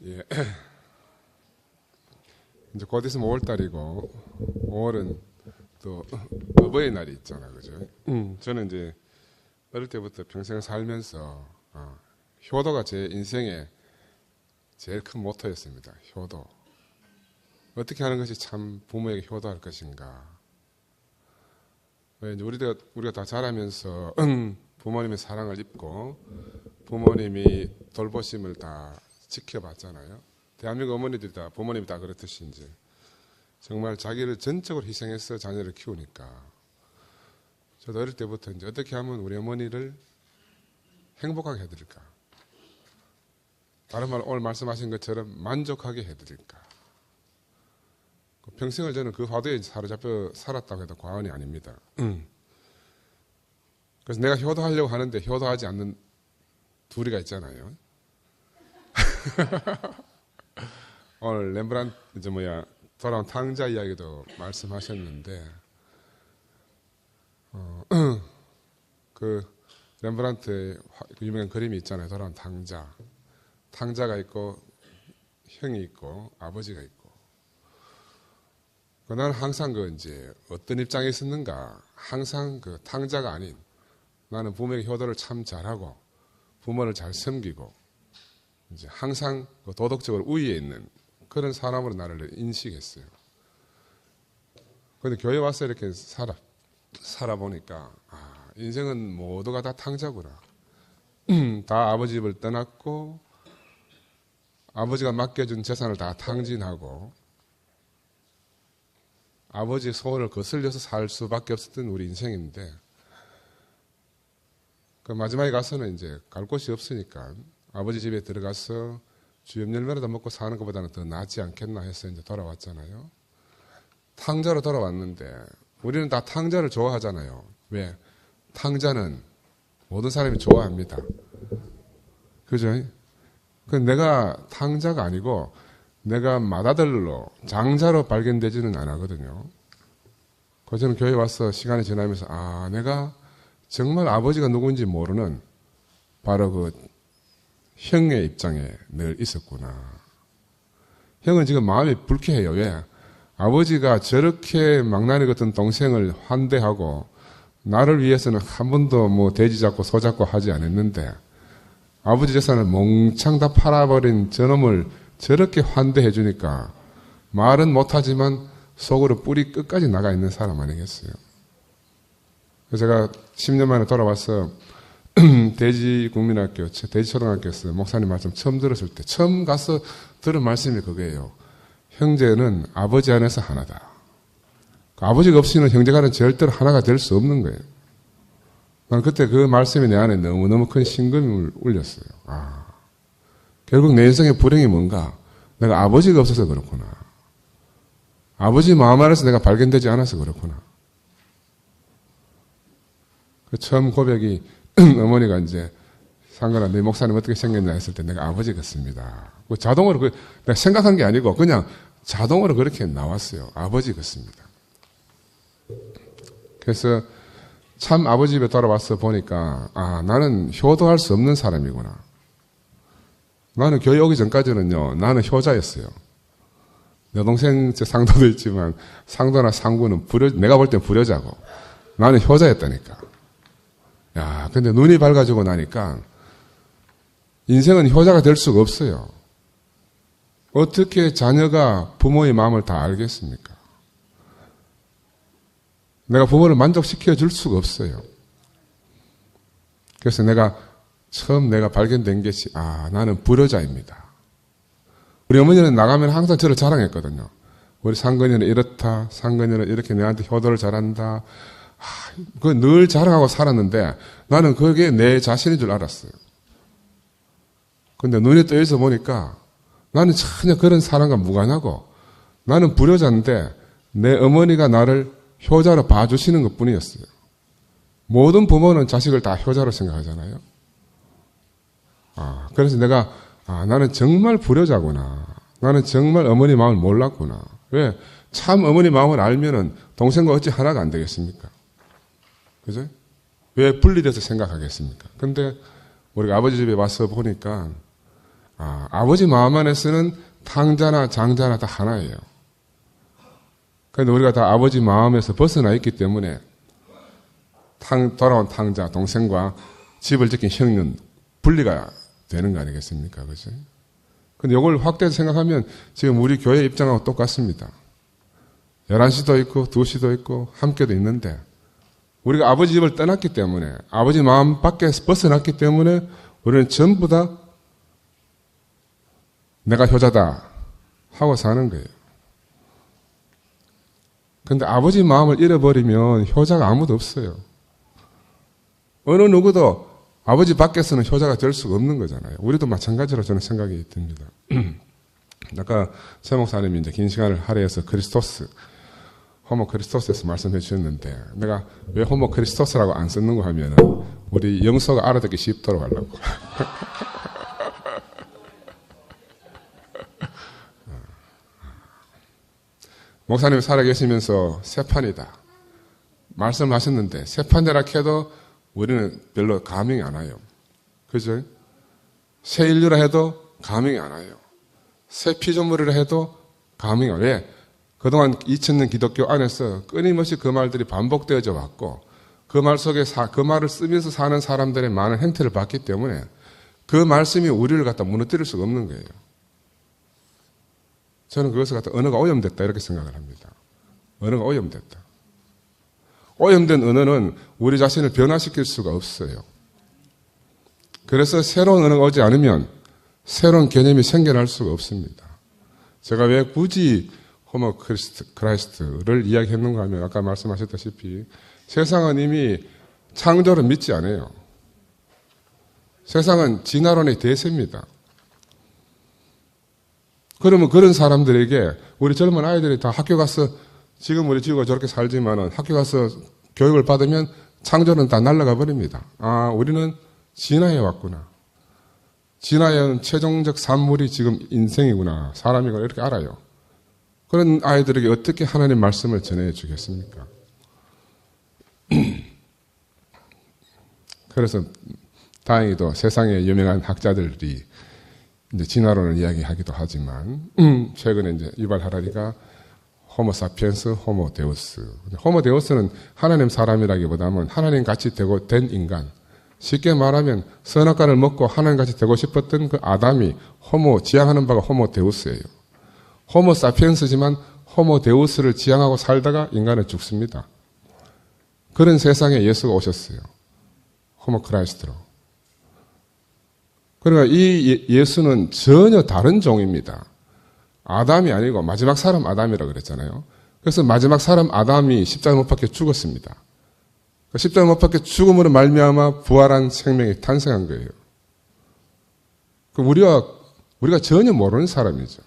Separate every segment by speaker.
Speaker 1: 예. 이제 곧 있으면 5월달이고 5월은 또 어버이날이 있잖아, 그죠? 저는 이제 어릴 때부터 평생 살면서 효도가 제 인생의 제일 큰 모토였습니다. 효도. 어떻게 하는 것이 참 부모에게 효도할 것인가? 왜 이제 우리가 다 자라면서 부모님의 사랑을 입고 부모님이 돌보심을 다 지켜봤잖아요. 대한민국 어머니들이 다 부모님이 다 그렇듯이 이제 정말 자기를 전적으로 희생해서 자녀를 키우니까 저도 어릴 때부터 이제 어떻게 하면 우리 어머니를 행복하게 해드릴까? 다른 말 오늘 말씀하신 것처럼 만족하게 해드릴까? 평생을 저는 그 화두에 사로잡혀 살았다고 해도 과언이 아닙니다. 그래서 내가 효도하려고 하는데 효도하지 않는 둘이가 있잖아요. 오늘 렘브란트 돌아온 탕자 이야기도 말씀하셨는데 그 렘브란트의 유명한 그림이 있잖아요. 돌아온 탕자. 탕자가 있고 형이 있고 아버지가 있고. 나는 항상 이제 어떤 입장에 있었는가? 항상 그 탕자가 아닌 나는 부모에게 효도를 참 잘하고 부모를 잘 섬기고 이제 항상 도덕적으로 우위에 있는 그런 사람으로 나를 인식했어요. 그런데 교회 와서 이렇게 살아보니까 인생은 모두가 다 탕자구나. 다 아버지 집을 떠났고 아버지가 맡겨준 재산을 다 탕진하고 아버지의 소원을 거슬려서 살 수밖에 없었던 우리 인생인데 그 마지막에 가서는 이제 갈 곳이 없으니까 아버지 집에 들어가서 주염 열매라도 먹고 사는 것보다는 더 낫지 않겠나 해서 이제 돌아왔잖아요. 탕자로 돌아왔는데 우리는 다 탕자를 좋아하잖아요. 왜? 탕자는 모든 사람이 좋아합니다. 그죠? 그 내가 탕자가 아니고 내가 맏아들로 장자로 발견되지는 않았거든요. 그래서 저는 교회 와서 시간이 지나면서 내가 정말 아버지가 누구인지 모르는 바로 그 형의 입장에 늘 있었구나. 형은 지금 마음이 불쾌해요. 왜? 아버지가 저렇게 망나니 같은 동생을 환대하고 나를 위해서는 한 번도 돼지 잡고 소 잡고 하지 않았는데 아버지 재산을 몽창 다 팔아버린 저놈을 저렇게 환대해 주니까 말은 못하지만 속으로 뿌리 끝까지 나가 있는 사람 아니겠어요? 그래서 제가 10년 만에 돌아와서 대지국민학교, 대지초등학교에서 목사님 말씀 처음 들었을 때 처음 가서 들은 말씀이 그거예요. 형제는 아버지 안에서 하나다. 아버지가 없이는 형제간은 절대로 하나가 될 수 없는 거예요. 난 그때 그 말씀이 내 안에 너무너무 큰 심금을 울렸어요. 결국 내 인생의 불행이 뭔가? 내가 아버지가 없어서 그렇구나. 아버지 마음 안에서 내가 발견되지 않아서 그렇구나. 그 처음 고백이 어머니가 이제 상관아 네 목사님 어떻게 생겼냐 했을 때 내가 아버지 같습니다. 자동으로 내가 생각한 게 아니고 그냥 자동으로 그렇게 나왔어요. 아버지 같습니다. 그래서 참 아버지 집에 돌아와서 보니까 나는 효도할 수 없는 사람이구나. 나는 교회 오기 전까지는요, 나는 효자였어요. 내 동생 상도도 있지만 상도나 상구는 내가 볼 땐 불효자고 나는 효자였다니까. 근데 눈이 밝아지고 나니까 인생은 효자가 될 수가 없어요. 어떻게 자녀가 부모의 마음을 다 알겠습니까? 내가 부모를 만족시켜 줄 수가 없어요. 그래서 처음 내가 발견된 것이 나는 불효자입니다. 우리 어머니는 나가면 항상 저를 자랑했거든요. 우리 상근이는 이렇다. 상근이는 이렇게 내한테 효도를 잘한다. 그걸 늘 자랑하고 살았는데 나는 그게 내 자신인 줄 알았어요. 근데 눈이 떠있어 보니까 나는 전혀 그런 사람과 무관하고 나는 불효자인데 내 어머니가 나를 효자로 봐주시는 것 뿐이었어요. 모든 부모는 자식을 다 효자로 생각하잖아요. 그래서 내가 나는 정말 불효자구나. 나는 정말 어머니 마음을 몰랐구나. 왜? 참 어머니 마음을 알면은 동생과 어찌 하나가 안 되겠습니까? 그죠? 왜 분리돼서 생각하겠습니까? 근데 우리가 아버지 집에 와서 보니까 아버지 마음 안에서는 탕자나 장자나 다 하나예요. 그런데 우리가 다 아버지 마음에서 벗어나 있기 때문에 돌아온 탕자, 동생과 집을 지킨 형은 분리가 되는 거 아니겠습니까? 그죠? 근데 이걸 확대해서 생각하면 지금 우리 교회 입장하고 똑같습니다. 11시도 있고 2시도 있고 함께도 있는데 우리가 아버지 집을 떠났기 때문에 아버지 마음 밖에서 벗어났기 때문에 우리는 전부 다 내가 효자다 하고 사는 거예요. 근데 아버지 마음을 잃어버리면 효자가 아무도 없어요. 어느 누구도 아버지 밖에서는 효자가 될 수가 없는 거잖아요. 우리도 마찬가지로 저는 생각이 듭니다. 아까 최 목사님이 이제 긴 시간을 할애해서 크리스토스, 호모 크리스토스에서 말씀해 주셨는데 내가 왜 호모 크리스토스라고 안 썼는가 하면은 우리 영서가 알아듣기 쉽도록 하려고. 목사님이 살아계시면서 세판이다 말씀하셨는데 세판이라 해도 우리는 별로 감흥이 안 와요. 그죠? 새 인류라 해도 감흥이 안 와요. 새 피조물이라 해도 감흥이 안 와요. 왜? 그동안 2000년 기독교 안에서 끊임없이 그 말들이 반복되어져 왔고 그 말 속에 그 말을 쓰면서 사는 사람들의 많은 행태를 봤기 때문에 그 말씀이 우리를 갖다 무너뜨릴 수가 없는 거예요. 저는 그것을 갖다 언어가 오염됐다 이렇게 생각을 합니다. 언어가 오염됐다. 오염된 언어는 우리 자신을 변화시킬 수가 없어요. 그래서 새로운 언어가 오지 않으면 새로운 개념이 생겨날 수가 없습니다. 제가 왜 굳이 호모 크라이스트를 이야기했는가 하면 아까 말씀하셨다시피 세상은 이미 창조를 믿지 않아요. 세상은 진화론의 대세입니다. 그러면 그런 사람들에게 우리 젊은 아이들이 다 학교 가서 지금 우리 지구가 저렇게 살지만은 학교 가서 교육을 받으면 창조는 다 날아가 버립니다. 우리는 진화해 왔구나. 진화해온 최종적 산물이 지금 인생이구나. 사람이구나. 이렇게 알아요. 그런 아이들에게 어떻게 하나님 말씀을 전해 주겠습니까? 그래서 다행히도 세상에 유명한 학자들이 이제 진화론을 이야기하기도 하지만 최근에 이제 유발 하라리가 호모 사피엔스, 호모 데우스. 호모 데우스는 하나님 사람이라기보다는 하나님 같이 되고 된 인간. 쉽게 말하면 선악과를 먹고 하나님 같이 되고 싶었던 그 아담이 지향하는 바가 호모 데우스예요. 호모 사피엔스지만 호모 데우스를 지향하고 살다가 인간은 죽습니다. 그런 세상에 예수가 오셨어요. 호모 크라이스트로. 그러니까 이 예수는 전혀 다른 종입니다. 아담이 아니고 마지막 사람 아담이라고 그랬잖아요. 그래서 마지막 사람 아담이 십자가 못 박혀 죽었습니다. 십자가 못 박혀 죽음으로 말미암아 부활한 생명이 탄생한 거예요. 우리가 전혀 모르는 사람이죠.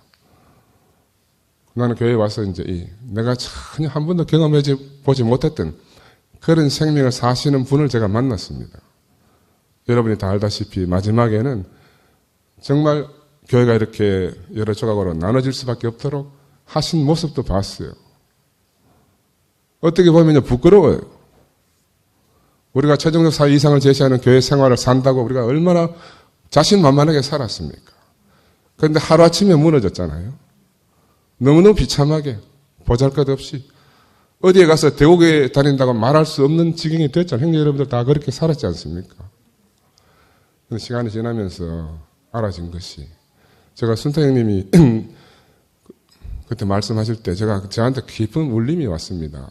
Speaker 1: 나는 교회에 와서 이제 내가 전혀 한 번도 보지 못했던 그런 생명을 사시는 분을 제가 만났습니다. 여러분이 다 알다시피 마지막에는 정말 교회가 이렇게 여러 조각으로 나눠질 수밖에 없도록 하신 모습도 봤어요. 어떻게 보면 부끄러워요. 우리가 최종적 사회 이상을 제시하는 교회 생활을 산다고 우리가 얼마나 자신만만하게 살았습니까? 그런데 하루아침에 무너졌잖아요. 너무너무 비참하게 보잘것없이 어디에 가서 대국에 다닌다고 말할 수 없는 지경이 됐잖아요. 형제 여러분들 다 그렇게 살았지 않습니까? 근데 시간이 지나면서 알아진 것이 제가 순타 형님이 그때 말씀하실 때 저한테 깊은 울림이 왔습니다.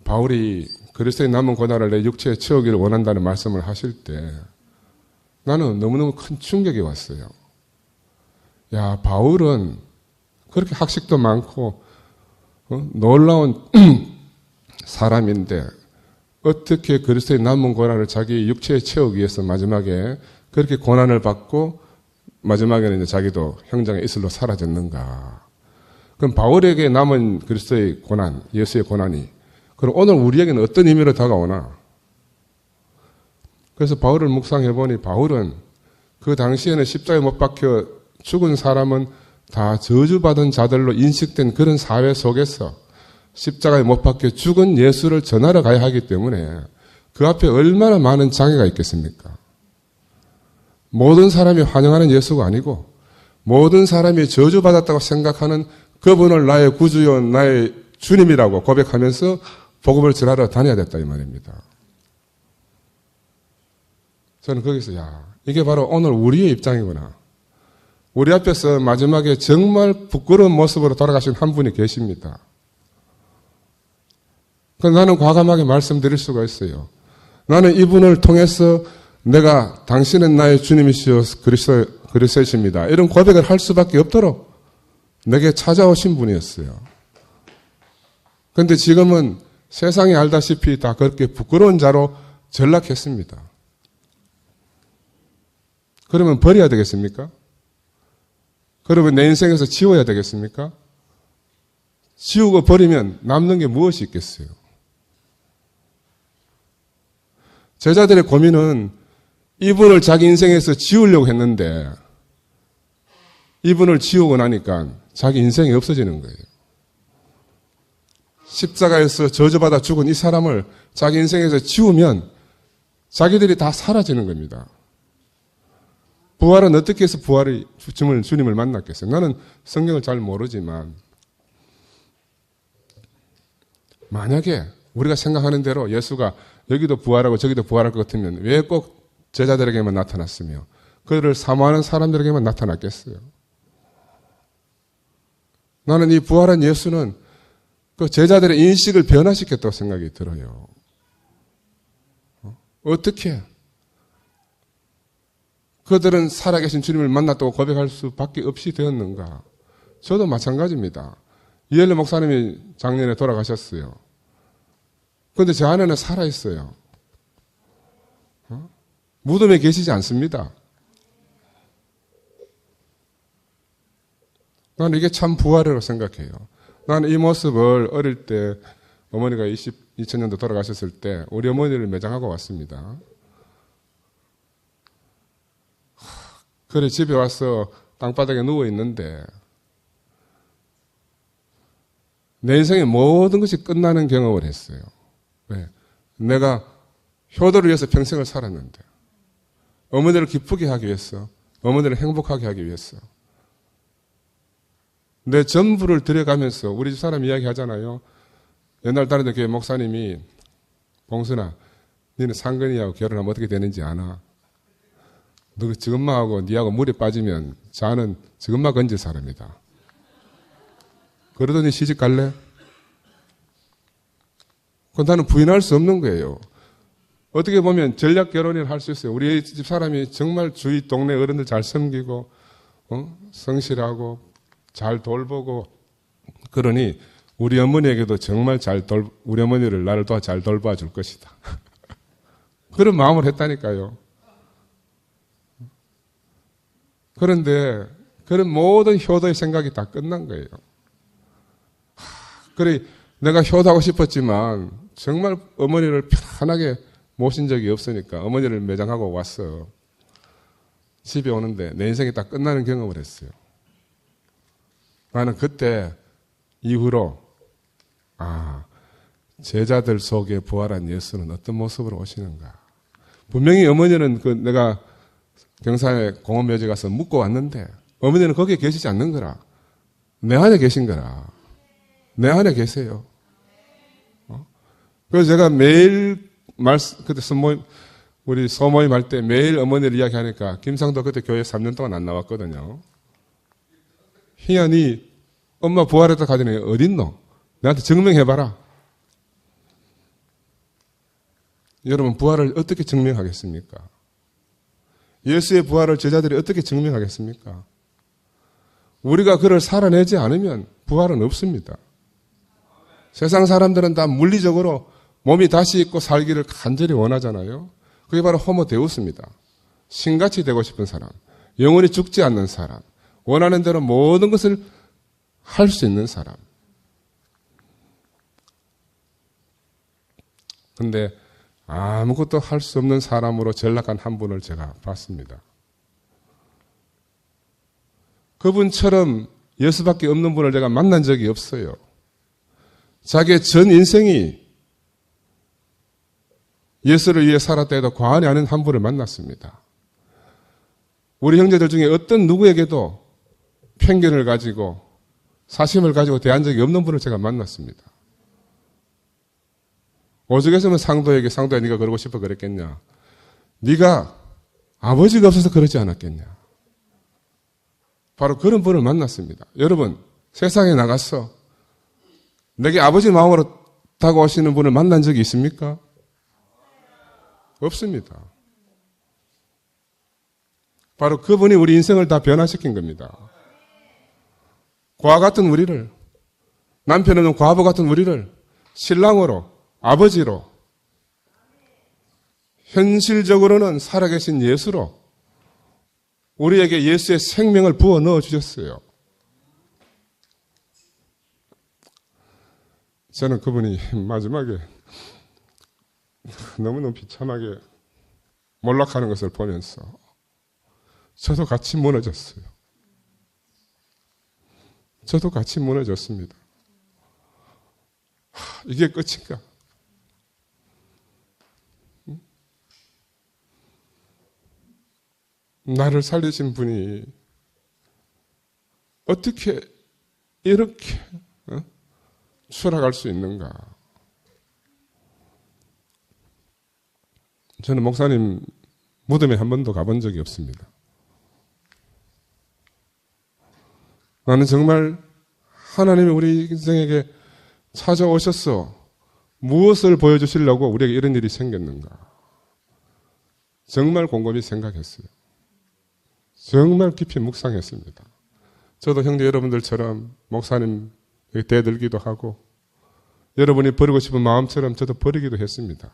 Speaker 1: 바울이 그리스도의 남은 고난을 내 육체에 채우기를 원한다는 말씀을 하실 때 나는 너무너무 큰 충격이 왔어요. 야, 바울은 그렇게 학식도 많고 놀라운 사람인데 어떻게 그리스도의 남은 고난을 자기 육체에 채우기 위해서 마지막에 그렇게 고난을 받고 마지막에는 이제 자기도 형장의 이슬로 사라졌는가. 그럼 바울에게 남은 그리스도의 고난, 예수의 고난이 그럼 오늘 우리에게는 어떤 의미로 다가오나? 그래서 바울을 묵상해보니 바울은 그 당시에는 십자가에 못 박혀 죽은 사람은 다 저주받은 자들로 인식된 그런 사회 속에서 십자가에 못 박혀 죽은 예수를 전하러 가야 하기 때문에 그 앞에 얼마나 많은 장애가 있겠습니까? 모든 사람이 환영하는 예수가 아니고 모든 사람이 저주받았다고 생각하는 그분을 나의 구주요, 나의 주님이라고 고백하면서 복음을 전하러 다녀야 됐다 이 말입니다. 저는 거기서 이게 바로 오늘 우리의 입장이구나. 우리 앞에서 마지막에 정말 부끄러운 모습으로 돌아가신 한 분이 계십니다. 나는 과감하게 말씀드릴 수가 있어요. 나는 이분을 통해서 내가 당신은 나의 주님이시여 그리스도이십니다. 이런 고백을 할 수밖에 없도록 내게 찾아오신 분이었어요. 그런데 지금은 세상이 알다시피 다 그렇게 부끄러운 자로 전락했습니다. 그러면 버려야 되겠습니까? 그러면 내 인생에서 지워야 되겠습니까? 지우고 버리면 남는 게 무엇이 있겠어요? 제자들의 고민은 이분을 자기 인생에서 지우려고 했는데 이분을 지우고 나니까 자기 인생이 없어지는 거예요. 십자가에서 저주받아 죽은 이 사람을 자기 인생에서 지우면 자기들이 다 사라지는 겁니다. 부활은 어떻게 해서 주님을 만났겠어요? 나는 성경을 잘 모르지만 만약에 우리가 생각하는 대로 예수가 여기도 부활하고 저기도 부활할 것 같으면 왜 꼭 제자들에게만 나타났으며 그를 사모하는 사람들에게만 나타났겠어요? 나는 이 부활한 예수는 그 제자들의 인식을 변화시켰다고 생각이 들어요. 어떻게? 그들은 살아계신 주님을 만났다고 고백할 수밖에 없이 되었는가? 저도 마찬가지입니다. 이엘레 목사님이 작년에 돌아가셨어요. 그런데 제 안에는 살아있어요. 무덤에 계시지 않습니다. 나는 이게 참 부활이라고 생각해요. 나는 이 모습을 어릴 때 어머니가 2000년도 돌아가셨을 때 우리 어머니를 매장하고 왔습니다. 그래 집에 와서 땅바닥에 누워있는데 내 인생의 모든 것이 끝나는 경험을 했어요. 왜? 내가 효도를 위해서 평생을 살았는데 어머니를 기쁘게 하기 위해서 어머니를 행복하게 하기 위해서 내 전부를 들여가면서 우리 집 사람 이야기 하잖아요. 옛날 다니던 교회 목사님이 봉순아 너는 상근이하고 결혼하면 어떻게 되는지 아나? 너 지금마하고 니하고 물에 빠지면 자는 지금마 건질 사람이다. 그러더니 시집 갈래? 그건 나는 부인할 수 없는 거예요. 어떻게 보면 전략 결혼을 할 수 있어요. 우리 집 사람이 정말 주위 동네 어른들 잘 섬기고 성실하고 잘 돌보고 그러니 우리 어머니에게도 정말 우리 어머니를 나를 도와 잘 돌봐줄 것이다. 그런 마음을 했다니까요. 그런데 그런 모든 효도의 생각이 다 끝난 거예요. 그래 내가 효도하고 싶었지만 정말 어머니를 편안하게 모신 적이 없으니까 어머니를 매장하고 왔어. 집에 오는데 내 인생이 다 끝나는 경험을 했어요. 나는 그때 이후로 제자들 속에 부활한 예수는 어떤 모습으로 오시는가. 분명히 어머니는 내가 경산에 공원묘지 가서 묻고 왔는데 어머니는 거기에 계시지 않는 거라. 내 안에 계신 거라. 내 안에 계세요. 그래서 제가 매일 그때 우리 소모임 할 때 매일 어머니를 이야기하니까 김상도 그때 교회 3년 동안 안 나왔거든요. 희연이 엄마 부활했다 가더니 어딨노? 나한테 증명해봐라. 여러분 부활을 어떻게 증명하겠습니까? 예수의 부활을 제자들이 어떻게 증명하겠습니까? 우리가 그를 살아내지 않으면 부활은 없습니다. 세상 사람들은 다 물리적으로 몸이 다시 있고 살기를 간절히 원하잖아요. 그게 바로 호모 데우스입니다. 신같이 되고 싶은 사람, 영원히 죽지 않는 사람, 원하는 대로 모든 것을 할 수 있는 사람. 그런데 아무것도 할 수 없는 사람으로 전락한 한 분을 제가 봤습니다. 그분처럼 예수밖에 없는 분을 제가 만난 적이 없어요. 자기의 전 인생이 예수를 위해 살았다 해도 과언이 아닌 한 분을 만났습니다. 우리 형제들 중에 어떤 누구에게도 편견을 가지고 사심을 가지고 대한 적이 없는 분을 제가 만났습니다. 오죽했으면 상도에게 상도야 네가 그러고 싶어 그랬겠냐. 네가 아버지가 없어서 그러지 않았겠냐. 바로 그런 분을 만났습니다. 여러분 세상에 나가서 내게 아버지 마음으로 다가오시는 분을 만난 적이 있습니까? 없습니다. 바로 그분이 우리 인생을 다 변화시킨 겁니다. 고아 같은 우리를, 남편 없는 과부 같은 우리를 신랑으로, 아버지로, 현실적으로는 살아계신 예수로 우리에게 예수의 생명을 부어 넣어 주셨어요. 저는 그분이 마지막에 너무너무 비참하게 몰락하는 것을 보면서 저도 같이 무너졌어요. 저도 같이 무너졌습니다. 이게 끝인가? 나를 살리신 분이 어떻게 이렇게 추락할 수 있는가? 저는 목사님 무덤에 한 번도 가본 적이 없습니다. 나는 정말 하나님이 우리 인생에게 찾아오셔서 무엇을 보여주시려고 우리에게 이런 일이 생겼는가? 정말 곰곰이 생각했어요. 정말 깊이 묵상했습니다. 저도 형제 여러분들처럼 목사님 대들기도 하고 여러분이 버리고 싶은 마음처럼 저도 버리기도 했습니다.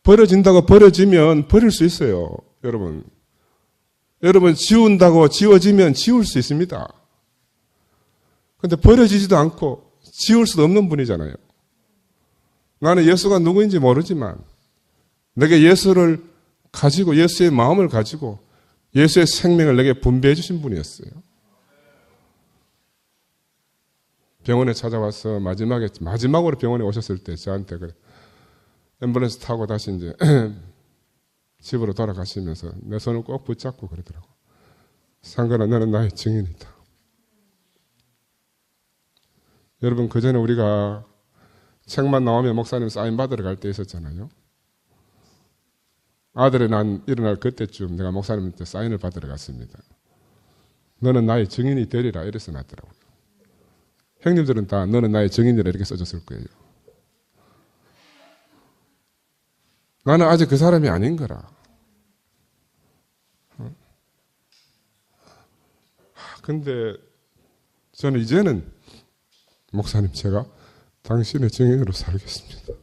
Speaker 1: 버려진다고 버려지면 버릴 수 있어요. 여러분 지운다고 지워지면 지울 수 있습니다. 그런데 버려지지도 않고 지울 수도 없는 분이잖아요. 나는 예수가 누구인지 모르지만 내게 예수를 가지고 예수의 마음을 가지고 예수의 생명을 내게 분배해 주신 분이었어요. 병원에 찾아와서 마지막으로 병원에 오셨을 때 저한테 그래. 앰뷸런스 타고 다시 이제 집으로 돌아가시면서 내 손을 꼭 붙잡고 그러더라고. 상관아, 너는 나의 증인이다. 여러분, 그전에 우리가 책만 나오면 목사님 사인 받으러 갈 때 있었잖아요. 아들이 일어날 그때쯤 내가 목사님한테 사인을 받으러 갔습니다. 너는 나의 증인이 되리라 이래서 놨더라고요. 형님들은 다 너는 나의 증인이라 이렇게 써줬을 거예요. 나는 아직 그 사람이 아닌 거라. 근데 저는 이제는 목사님 제가 당신의 증인으로 살겠습니다.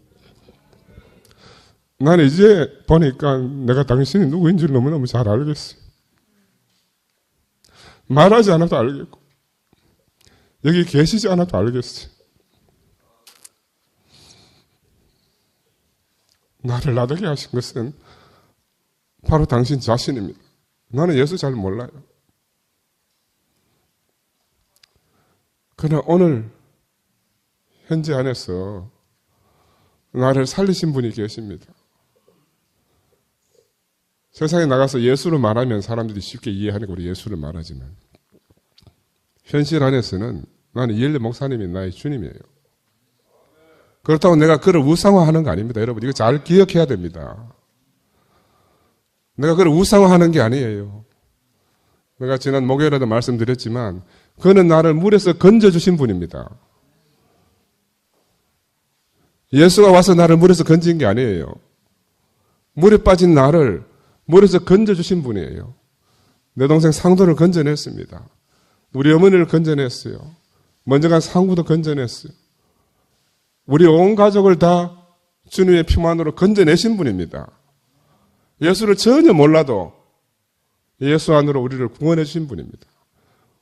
Speaker 1: 나는 이제 보니까 내가 당신이 누구인지를 너무너무 잘 알겠어요. 말하지 않아도 알겠고 여기 계시지 않아도 알겠어요. 나를 나되게 하신 것은 바로 당신 자신입니다. 나는 예수 잘 몰라요. 그러나 오늘 현재 안에서 나를 살리신 분이 계십니다. 세상에 나가서 예수를 말하면 사람들이 쉽게 이해하니까 우리 예수를 말하지만 현실 안에서는 나는 이엘레 목사님이 나의 주님이에요. 그렇다고 내가 그를 우상화하는 거 아닙니다. 여러분 이거 잘 기억해야 됩니다. 내가 그를 우상화하는 게 아니에요. 내가 지난 목요일에도 말씀드렸지만 그는 나를 물에서 건져주신 분입니다. 예수가 와서 나를 물에서 건진 게 아니에요. 물에 빠진 나를 물에서 건져주신 분이에요. 내 동생 상도를 건져냈습니다. 우리 어머니를 건져냈어요. 먼저 간 상구도 건져냈어요. 우리 온 가족을 다 주님의 피만으로 건져내신 분입니다. 예수를 전혀 몰라도 예수 안으로 우리를 구원해 주신 분입니다.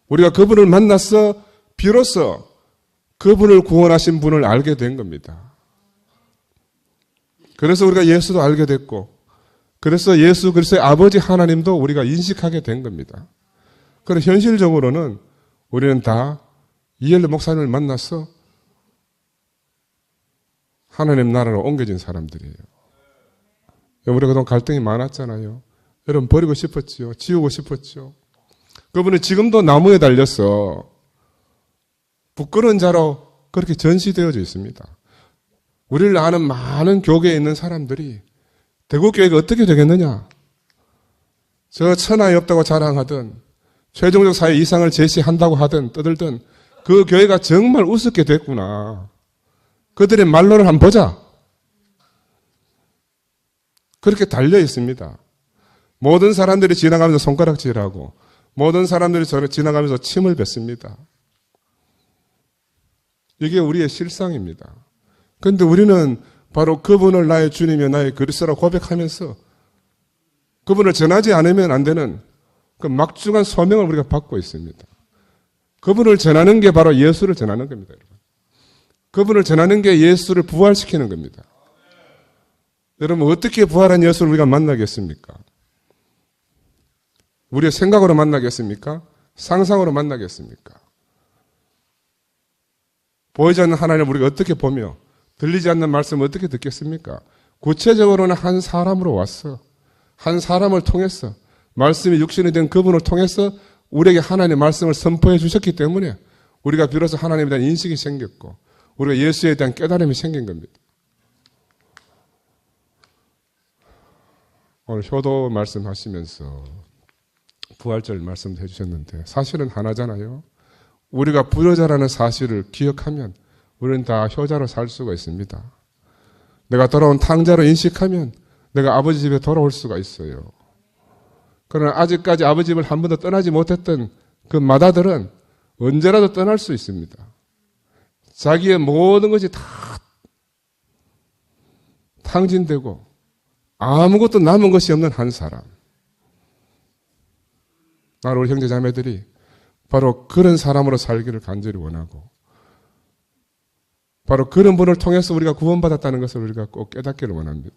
Speaker 1: 우리가 그분을 만나서 비로소 그분을 구원하신 분을 알게 된 겁니다. 그래서 우리가 예수도 알게 됐고 그래서 예수 그리스도의 아버지 하나님도 우리가 인식하게 된 겁니다. 그런데 현실적으로는 우리는 다 이엘레 목사님을 만나서 하나님 나라로 옮겨진 사람들이에요. 우리가 그동안 갈등이 많았잖아요. 여러분 버리고 싶었지요. 지우고 싶었죠. 그분은 지금도 나무에 달려서 부끄러운 자로 그렇게 전시되어져 있습니다. 우리를 아는 많은 교계에 있는 사람들이 대구교회가 어떻게 되겠느냐? 저 천하에 없다고 자랑하던 최종적 사회 이상을 제시한다고 하던 떠들던 그 교회가 정말 우습게 됐구나. 그들의 말로를 한번 보자. 그렇게 달려 있습니다. 모든 사람들이 지나가면서 손가락질하고 모든 사람들이 지나가면서 침을 뱉습니다. 이게 우리의 실상입니다. 그런데 우리는 바로 그분을 나의 주님이며 나의 그리스도라고 고백하면서 그분을 전하지 않으면 안 되는 그 막중한 소명을 우리가 받고 있습니다. 그분을 전하는 게 바로 예수를 전하는 겁니다, 여러분. 그분을 전하는 게 예수를 부활시키는 겁니다. 여러분, 어떻게 부활한 예수를 우리가 만나겠습니까? 우리의 생각으로 만나겠습니까? 상상으로 만나겠습니까? 보이지 않는 하나님을 우리가 어떻게 보며 들리지 않는 말씀을 어떻게 듣겠습니까? 구체적으로는 한 사람으로 왔어. 한 사람을 통해서 말씀이 육신이 된 그분을 통해서 우리에게 하나님의 말씀을 선포해 주셨기 때문에 우리가 비로소 하나님에 대한 인식이 생겼고 우리가 예수에 대한 깨달음이 생긴 겁니다. 오늘 효도 말씀하시면서 부활절 말씀해 주셨는데 사실은 하나잖아요. 우리가 불효자라는 사실을 기억하면 우리는 다 효자로 살 수가 있습니다. 내가 돌아온 탕자로 인식하면 내가 아버지 집에 돌아올 수가 있어요. 그러나 아직까지 아버지 집을 한 번도 떠나지 못했던 그 마다들은 언제라도 떠날 수 있습니다. 자기의 모든 것이 다 탕진되고 아무것도 남은 것이 없는 한 사람. 나는 우리 형제 자매들이 바로 그런 사람으로 살기를 간절히 원하고 바로 그런 분을 통해서 우리가 구원받았다는 것을 우리가 꼭 깨닫기를 원합니다.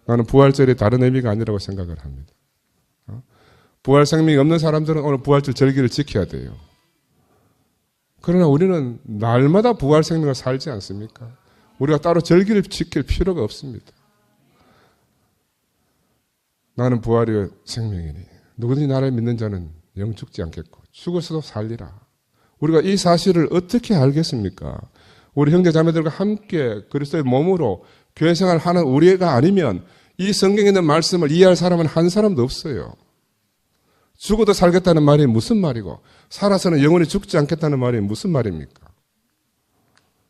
Speaker 1: 나는 부활절이 다른 의미가 아니라고 생각을 합니다. 부활 생명이 없는 사람들은 오늘 부활절 절기를 지켜야 돼요. 그러나 우리는 날마다 부활 생명을 살지 않습니까? 우리가 따로 절기를 지킬 필요가 없습니다. 나는 부활의 생명이니 누구든지 나를 믿는 자는 영 죽지 않겠고 죽어서도 살리라. 우리가 이 사실을 어떻게 알겠습니까? 우리 형제 자매들과 함께 그리스도의 몸으로 교회 생활하는 우리가 아니면 이 성경에 있는 말씀을 이해할 사람은 한 사람도 없어요. 죽어도 살겠다는 말이 무슨 말이고 살아서는 영원히 죽지 않겠다는 말이 무슨 말입니까?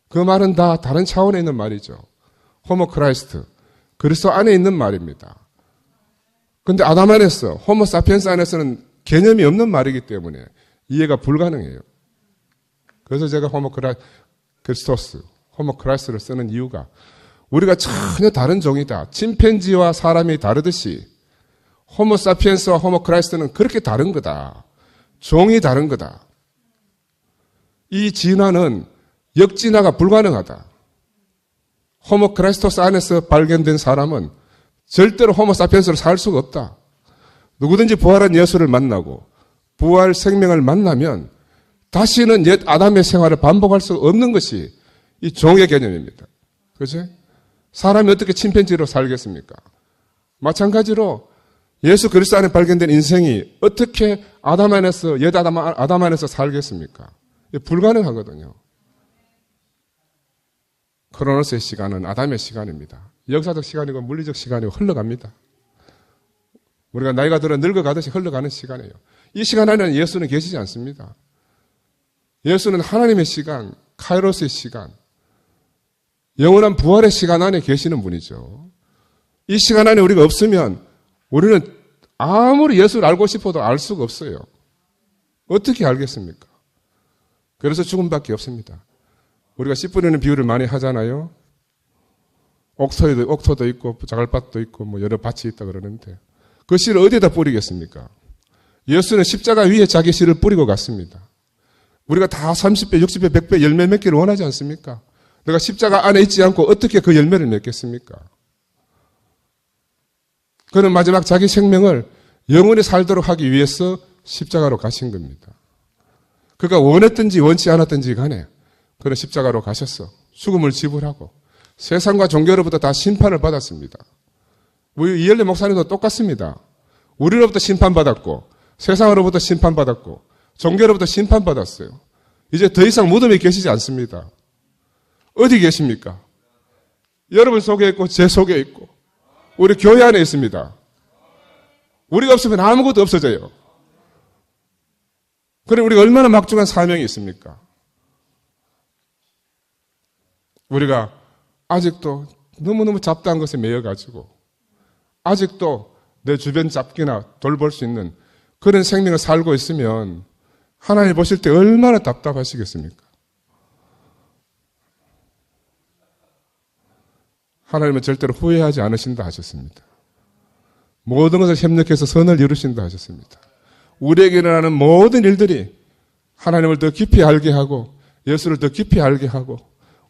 Speaker 1: 그 말은 다 다른 차원에 있는 말이죠. 호모 크라이스트, 그리스도 안에 있는 말입니다. 그런데 아담 안에서, 호모 사피엔스 안에서는 개념이 없는 말이기 때문에 이해가 불가능해요. 그래서 제가 호모 크리스토스, 호모 크라이스트를 쓰는 이유가 우리가 전혀 다른 종이다. 침팬지와 사람이 다르듯이 호모 사피엔스와 호모 크라이스트는 그렇게 다른 거다. 종이 다른 거다. 이 진화는 역진화가 불가능하다. 호모 크라이스토스 안에서 발견된 사람은 절대로 호모 사피엔스로 살 수가 없다. 누구든지 부활한 예수를 만나고 부활 생명을 만나면 다시는 옛 아담의 생활을 반복할 수 없는 것이 이 종의 개념입니다. 그렇죠? 사람이 어떻게 침팬지로 살겠습니까? 마찬가지로 예수 그리스도 안에 발견된 인생이 어떻게 아담 안에서, 옛 아담 안에서 살겠습니까? 불가능하거든요. 크로노스의 시간은 아담의 시간입니다. 역사적 시간이고 물리적 시간이고 흘러갑니다. 우리가 나이가 들어 늙어가듯이 흘러가는 시간이에요. 이 시간 안에는 예수는 계시지 않습니다. 예수는 하나님의 시간, 카이로스의 시간, 영원한 부활의 시간 안에 계시는 분이죠. 이 시간 안에 우리가 없으면 우리는 아무리 예수를 알고 싶어도 알 수가 없어요. 어떻게 알겠습니까? 그래서 죽음밖에 없습니다. 우리가 씨 뿌리는 비유를 많이 하잖아요. 옥토도 있고 자갈밭도 있고 뭐 여러 밭이 있다 그러는데 그 씨를 어디에다 뿌리겠습니까? 예수는 십자가 위에 자기 씨를 뿌리고 갔습니다. 우리가 다 30배, 60배, 100배 열매 맺기를 원하지 않습니까? 내가 십자가 안에 있지 않고 어떻게 그 열매를 맺겠습니까? 그는 마지막 자기 생명을 영원히 살도록 하기 위해서 십자가로 가신 겁니다. 그가 원했든지 원치 않았든지 간에 그는 십자가로 가셨어. 죽음을 지불하고 세상과 종교로부터 다 심판을 받았습니다. 우리 이엘레 목사님도 똑같습니다. 우리로부터 심판받았고 세상으로부터 심판받았고 종교로부터 심판받았어요. 이제 더 이상 무덤에 계시지 않습니다. 어디 계십니까? 여러분 속에 있고 제 속에 있고 우리 교회 안에 있습니다. 우리가 없으면 아무것도 없어져요. 그럼 우리가 얼마나 막중한 사명이 있습니까? 우리가 아직도 너무너무 잡다한 것에 매여가지고 아직도 내 주변 잡기나 돌볼 수 있는 그런 생명을 살고 있으면 하나님 보실 때 얼마나 답답하시겠습니까? 하나님은 절대로 후회하지 않으신다 하셨습니다. 모든 것을 협력해서 선을 이루신다 하셨습니다. 우리에게 일어나는 모든 일들이 하나님을 더 깊이 알게 하고 예수를 더 깊이 알게 하고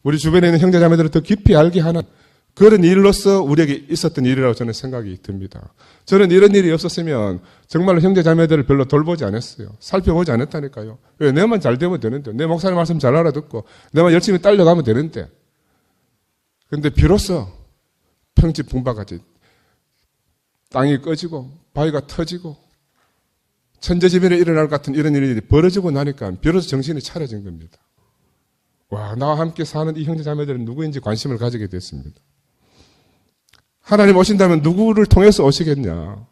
Speaker 1: 우리 주변에 있는 형제자매들을 더 깊이 알게 하는 그런 일로서 우리에게 있었던 일이라고 저는 생각이 듭니다. 저는 이런 일이 없었으면 정말로 형제자매들을 별로 돌보지 않았어요. 살펴보지 않았다니까요. 왜? 내만 잘 되면 되는데 내 목사님 말씀 잘 알아듣고 내만 열심히 딸려가면 되는데 그런데 비로소 평지 풍박같이 땅이 꺼지고 바위가 터지고 천재지변이 일어날 것 같은 이런 일이 벌어지고 나니까 비로소 정신이 차려진 겁니다. 와, 나와 함께 사는 이 형제자매들은 누구인지 관심을 가지게 됐습니다. 하나님 오신다면 누구를 통해서 오시겠냐?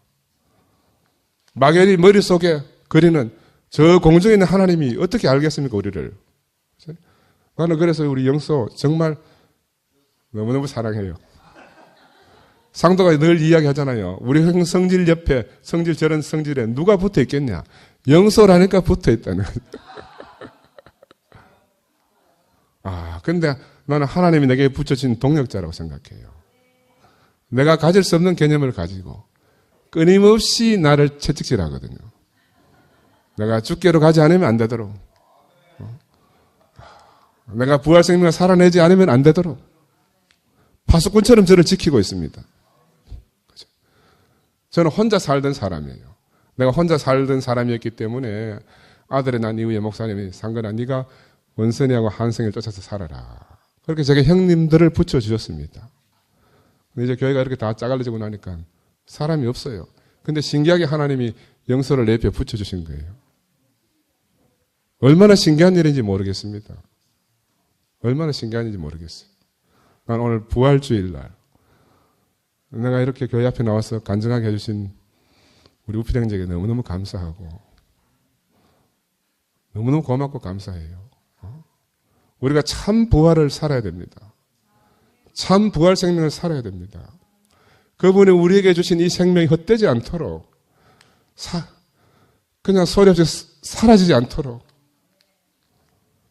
Speaker 1: 막연히 머릿속에 그리는 저 공중에 있는 하나님이 어떻게 알겠습니까, 우리를? 나는 그래서 우리 영소 정말 너무너무 사랑해요. 상도가 늘 이야기하잖아요. 우리 형 성질 옆에 성질 저런 성질에 누가 붙어 있겠냐? 영소라니까 붙어 있다는 거죠. 근데 나는 하나님이 내게 붙여진 동력자라고 생각해요. 내가 가질 수 없는 개념을 가지고 끊임없이 나를 채찍질하거든요. 내가 죽게로 가지 않으면 안 되도록, 내가 부활 생명을 살아내지 않으면 안 되도록 파수꾼처럼 저를 지키고 있습니다. 저는 혼자 살던 사람이에요. 내가 혼자 살던 사람이었기 때문에 아들의 난 이후에 목사님이 상근아 네가 원선이하고 한승을 쫓아서 살아라. 그렇게 제게 형님들을 붙여주셨습니다. 근데 이제 교회가 이렇게 다 짜갈려지고 나니까 사람이 없어요. 근데 신기하게 하나님이 영서를 내 옆에 붙여주신 거예요. 얼마나 신기한 일인지 모르겠습니다. 얼마나 신기한 일인지 모르겠어요. 난 오늘 부활주일 날 내가 이렇게 교회 앞에 나와서 간증하게 해주신 우리 우필 형제에게 너무너무 감사하고 너무너무 고맙고 감사해요. 우리가 참 부활을 살아야 됩니다. 참 부활 생명을 살아야 됩니다. 그분이 우리에게 주신 이 생명이 헛되지 않도록 그냥 소리 없이 사라지지 않도록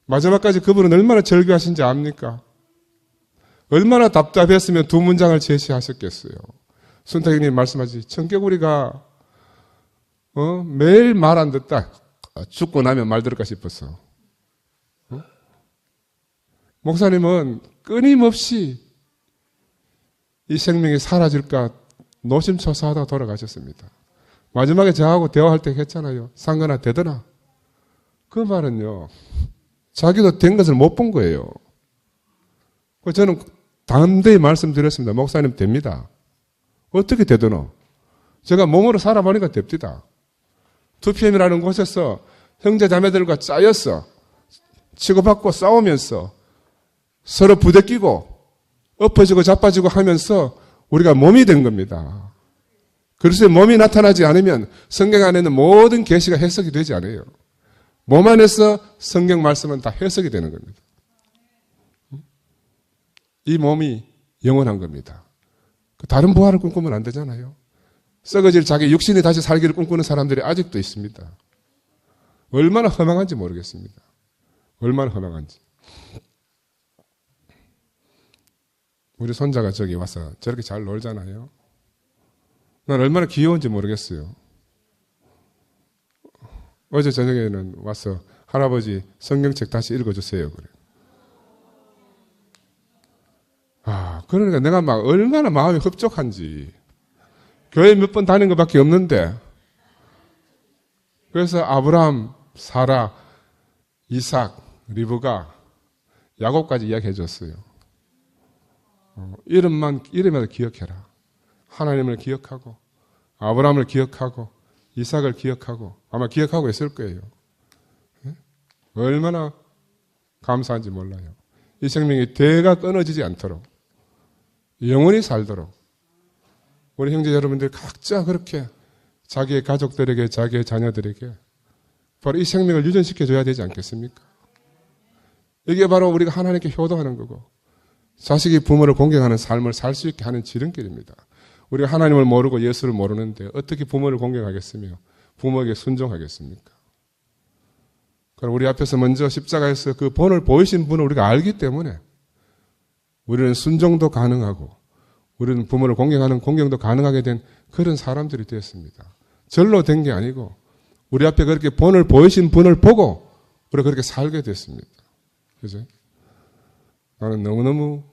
Speaker 1: 마지막까지 그분은 얼마나 절규하신지 압니까? 얼마나 답답했으면 두 문장을 제시하셨겠어요. 순탁이님 말씀하시 청개구리가 매일 말 안 듣다 죽고 나면 말 들을까 싶었어. 목사님은 끊임없이 이 생명이 사라질까 노심초사하다가 돌아가셨습니다. 마지막에 저하고 대화할 때 했잖아요. 상근아 되더나? 그 말은요. 자기도 된 것을 못 본 거예요. 저는 담대히 말씀드렸습니다. 목사님 됩니다. 어떻게 되더노? 제가 몸으로 살아보니까 됩니다. 2PM이라는 곳에서 형제 자매들과 짜여서 치고받고 싸우면서 서로 부대끼고 엎어지고 자빠지고 하면서 우리가 몸이 된 겁니다. 그래서 몸이 나타나지 않으면 성경 안에 있는 모든 계시가 해석이 되지 않아요. 몸 안에서 성경 말씀은 다 해석이 되는 겁니다. 이 몸이 영원한 겁니다. 다른 부활을 꿈꾸면 안 되잖아요. 썩어질 자기 육신이 다시 살기를 꿈꾸는 사람들이 아직도 있습니다. 얼마나 허망한지 모르겠습니다. 얼마나 허망한지. 우리 손자가 저기 와서 저렇게 잘 놀잖아요. 난 얼마나 귀여운지 모르겠어요. 어제 저녁에는 와서 할아버지 성경책 다시 읽어주세요. 그래. 그러니까 내가 막 얼마나 마음이 흡족한지. 교회 몇 번 다닌 것밖에 없는데. 그래서 아브라함, 사라, 이삭, 리브가, 야곱까지 이야기해 줬어요. 이름마다 기억해라. 하나님을 기억하고, 아브라함을 기억하고, 이삭을 기억하고 아마 기억하고 있을 거예요. 얼마나 감사한지 몰라요. 이 생명이 대가 끊어지지 않도록 영원히 살도록 우리 형제 여러분들 각자 그렇게 자기의 가족들에게 자기의 자녀들에게 바로 이 생명을 유전시켜줘야 되지 않겠습니까? 이게 바로 우리가 하나님께 효도하는 거고 자식이 부모를 공경하는 삶을 살 수 있게 하는 지름길입니다. 우리가 하나님을 모르고 예수를 모르는데 어떻게 부모를 공경하겠으며 부모에게 순종하겠습니까? 그럼 우리 앞에서 먼저 십자가에서 그 본을 보이신 분을 우리가 알기 때문에 우리는 순종도 가능하고 우리는 부모를 공경하는 공경도 가능하게 된 그런 사람들이 되었습니다. 절로 된 게 아니고 우리 앞에 그렇게 본을 보이신 분을 보고 우리가 그렇게 살게 됐습니다. 그죠? 나는 너무너무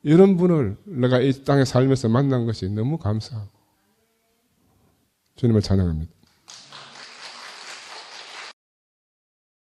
Speaker 1: 이런 분을 내가 이 땅에 살면서 만난 것이 너무 감사하고 주님을 찬양합니다.